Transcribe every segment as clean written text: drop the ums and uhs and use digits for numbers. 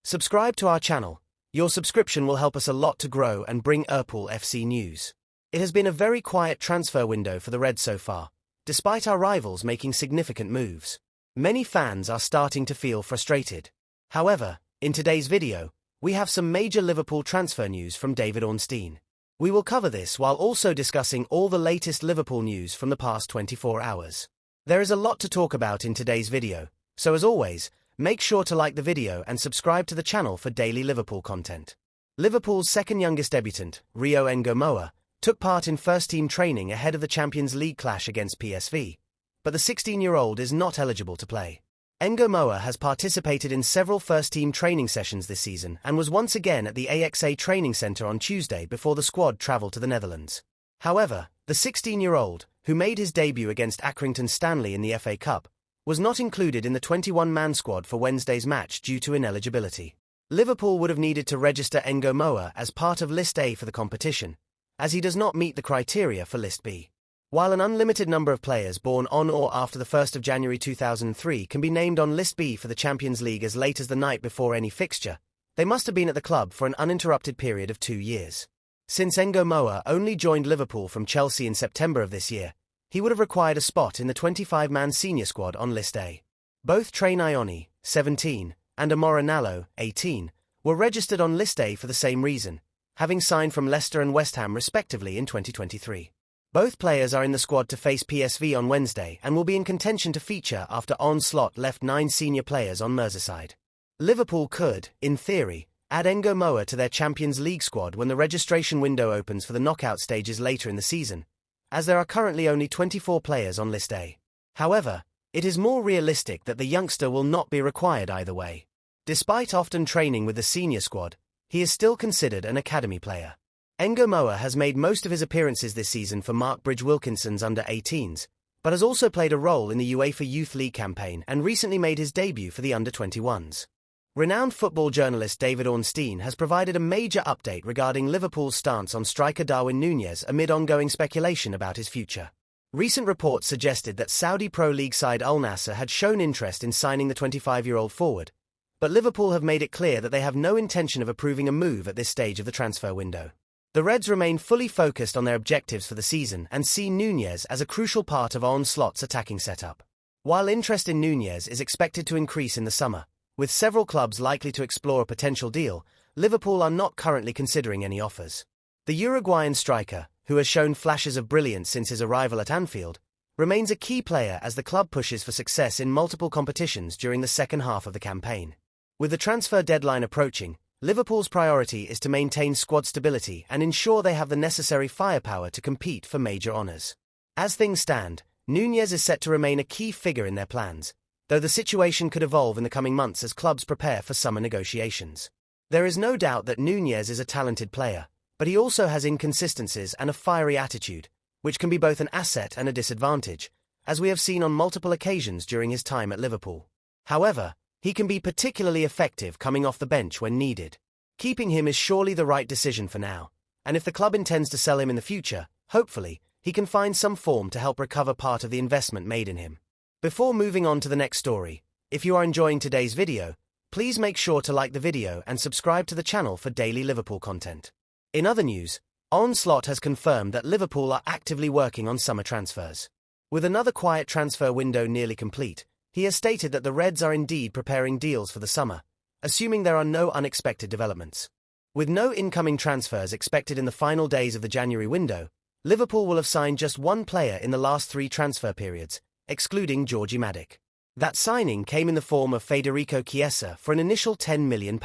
Subscribe to our channel. Your subscription will help us a lot to grow and bring Liverpool FC news. It has been a very quiet transfer window for the Reds so far, despite our rivals making significant moves. Many fans are starting to feel frustrated. However, in today's video, we have some major Liverpool transfer news from David Ornstein. We will cover this while also discussing all the latest Liverpool news from the past 24 hours. There is a lot to talk about in today's video, so as always, make sure to like the video and subscribe to the channel for daily Liverpool content. Liverpool's second youngest debutant, Rio Ngomoa, took part in first-team training ahead of the Champions League clash against PSV, but the 16-year-old is not eligible to play. Ngomoa has participated in several first-team training sessions this season and was once again at the AXA training centre on Tuesday before the squad travelled to the Netherlands. However, the 16-year-old, who made his debut against Accrington Stanley in the FA Cup, was not included in the 21-man squad for Wednesday's match due to ineligibility. Liverpool would have needed to register Ngomoa as part of List A for the competition, as he does not meet the criteria for List B. While an unlimited number of players born on or after the 1st of January 2003 can be named on List B for the Champions League as late as the night before any fixture, they must have been at the club for an uninterrupted period of 2 years. Since Ngomoa only joined Liverpool from Chelsea in September of this year, he would have required a spot in the 25-man senior squad on List A. Both Train Ioni, 17, and Amora Nallo, 18, were registered on List A for the same reason, having signed from Leicester and West Ham respectively in 2023. Both players are in the squad to face PSV on Wednesday and will be in contention to feature after Ornstein left 9 senior players on Merseyside. Liverpool could, in theory, add Ngomoa to their Champions League squad when the registration window opens for the knockout stages later in the season, as there are currently only 24 players on List A. However, it is more realistic that the youngster will not be required either way. Despite often training with the senior squad, he is still considered an academy player. Ngomoa has made most of his appearances this season for Mark Bridge-Wilkinson's under-18s, but has also played a role in the UEFA Youth League campaign and recently made his debut for the under-21s. Renowned football journalist David Ornstein has provided a major update regarding Liverpool's stance on striker Darwin Núñez amid ongoing speculation about his future. Recent reports suggested that Saudi Pro League side Al Nassr had shown interest in signing the 25-year-old forward, but Liverpool have made it clear that they have no intention of approving a move at this stage of the transfer window. The Reds remain fully focused on their objectives for the season and see Núñez as a crucial part of Ornstein's attacking setup. While interest in Núñez is expected to increase in the summer, with several clubs likely to explore a potential deal, Liverpool are not currently considering any offers. The Uruguayan striker, who has shown flashes of brilliance since his arrival at Anfield, remains a key player as the club pushes for success in multiple competitions during the second half of the campaign. With the transfer deadline approaching, Liverpool's priority is to maintain squad stability and ensure they have the necessary firepower to compete for major honours. As things stand, Núñez is set to remain a key figure in their plans, though the situation could evolve in the coming months as clubs prepare for summer negotiations. There is no doubt that Núñez is a talented player, but he also has inconsistencies and a fiery attitude, which can be both an asset and a disadvantage, as we have seen on multiple occasions during his time at Liverpool. However, he can be particularly effective coming off the bench when needed. Keeping him is surely the right decision for now, and if the club intends to sell him in the future, hopefully, he can find some form to help recover part of the investment made in him. Before moving on to the next story, if you are enjoying today's video, please make sure to like the video and subscribe to the channel for daily Liverpool content. In other news, Ornstein has confirmed that Liverpool are actively working on summer transfers. With another quiet transfer window nearly complete, he has stated that the Reds are indeed preparing deals for the summer, assuming there are no unexpected developments. With no incoming transfers expected in the final days of the January window, Liverpool will have signed just one player in the last 3 transfer periods, excluding Georgi Matic. That signing came in the form of Federico Chiesa for an initial £10 million.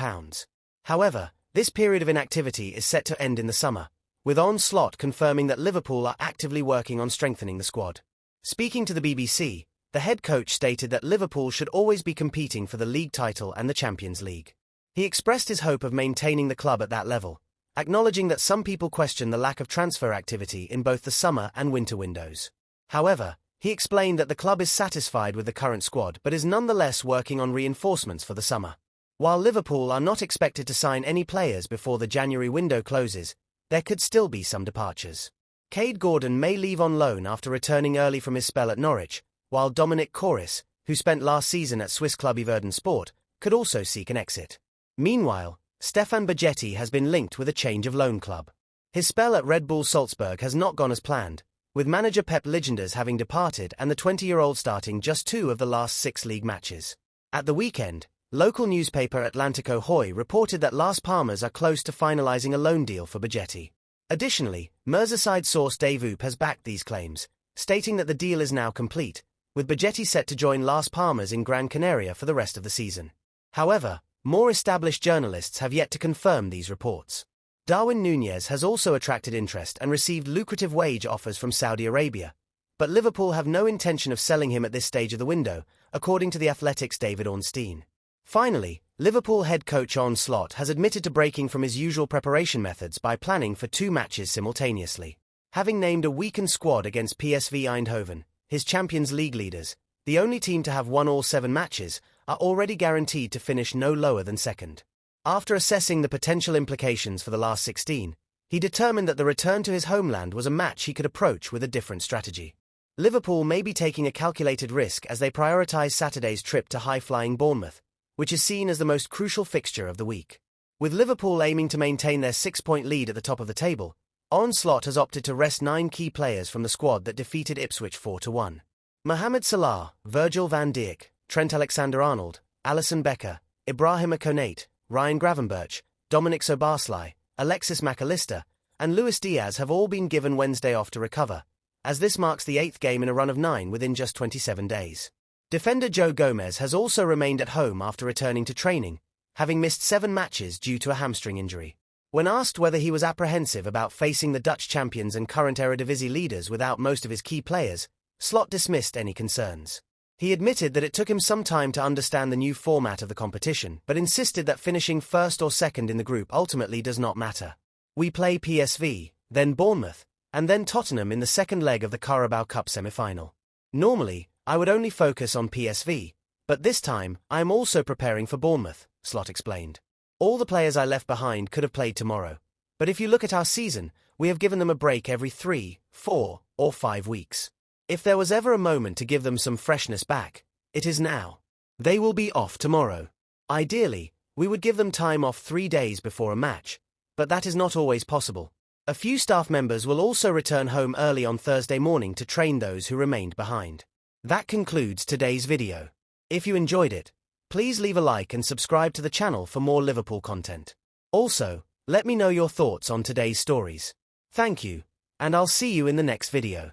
However, this period of inactivity is set to end in the summer, with Ornstein confirming that Liverpool are actively working on strengthening the squad. Speaking to the BBC, the head coach stated that Liverpool should always be competing for the league title and the Champions League. He expressed his hope of maintaining the club at that level, acknowledging that some people question the lack of transfer activity in both the summer and winter windows. However, he explained that the club is satisfied with the current squad but is nonetheless working on reinforcements for the summer. While Liverpool are not expected to sign any players before the January window closes, there could still be some departures. Cade Gordon may leave on loan after returning early from his spell at Norwich, while Dominic Corris, who spent last season at Swiss club Everden Sport, could also seek an exit. Meanwhile, Stefan Bajcetic has been linked with a change of loan club. His spell at Red Bull Salzburg has not gone as planned, with manager Pep Lijnders having departed and the 20-year-old starting just 2 of the last 6 league matches. At the weekend, local newspaper Atlantico Hoy reported that Las Palmas are close to finalizing a loan deal for Bajcetic. Additionally, Merseyside source Dave Oop has backed these claims, stating that the deal is now complete, with Bajcetic set to join Las Palmas in Gran Canaria for the rest of the season. However, more established journalists have yet to confirm these reports. Darwin Núñez has also attracted interest and received lucrative wage offers from Saudi Arabia, but Liverpool have no intention of selling him at this stage of the window, according to The Athletic's David Ornstein. Finally, Liverpool head coach Arne Slot has admitted to breaking from his usual preparation methods by planning for 2 matches simultaneously. Having named a weakened squad against PSV Eindhoven, his Champions League leaders, the only team to have won all 7 matches, are already guaranteed to finish no lower than second. After assessing the potential implications for the last 16, he determined that the return to his homeland was a match he could approach with a different strategy. Liverpool may be taking a calculated risk as they prioritise Saturday's trip to high-flying Bournemouth, which is seen as the most crucial fixture of the week. With Liverpool aiming to maintain their 6-point lead at the top of the table, Arne Slot has opted to rest 9 key players from the squad that defeated Ipswich 4-1. Mohamed Salah, Virgil van Dijk, Trent Alexander-Arnold, Alisson Becker, Ibrahima Konate, Ryan Gravenberch, Dominic Szoboszlai, Alexis Mac Allister, and Luis Diaz have all been given Wednesday off to recover, as this marks the 8th game in a run of 9 within just 27 days. Defender Joe Gomez has also remained at home after returning to training, having missed 7 matches due to a hamstring injury. When asked whether he was apprehensive about facing the Dutch champions and current Eredivisie leaders without most of his key players, Slot dismissed any concerns. He admitted that it took him some time to understand the new format of the competition, but insisted that finishing first or second in the group ultimately does not matter. We play PSV, then Bournemouth, and then Tottenham in the second leg of the Carabao Cup semi-final. Normally, I would only focus on PSV, but this time, I am also preparing for Bournemouth, Slot explained. All the players I left behind could have played tomorrow, but if you look at our season, we have given them a break every 3, 4, or 5 weeks. If there was ever a moment to give them some freshness back, it is now. They will be off tomorrow. Ideally, we would give them time off 3 days before a match, but that is not always possible. A few staff members will also return home early on Thursday morning to train those who remained behind. That concludes today's video. If you enjoyed it, please leave a like and subscribe to the channel for more Liverpool content. Also, let me know your thoughts on today's stories. Thank you, and I'll see you in the next video.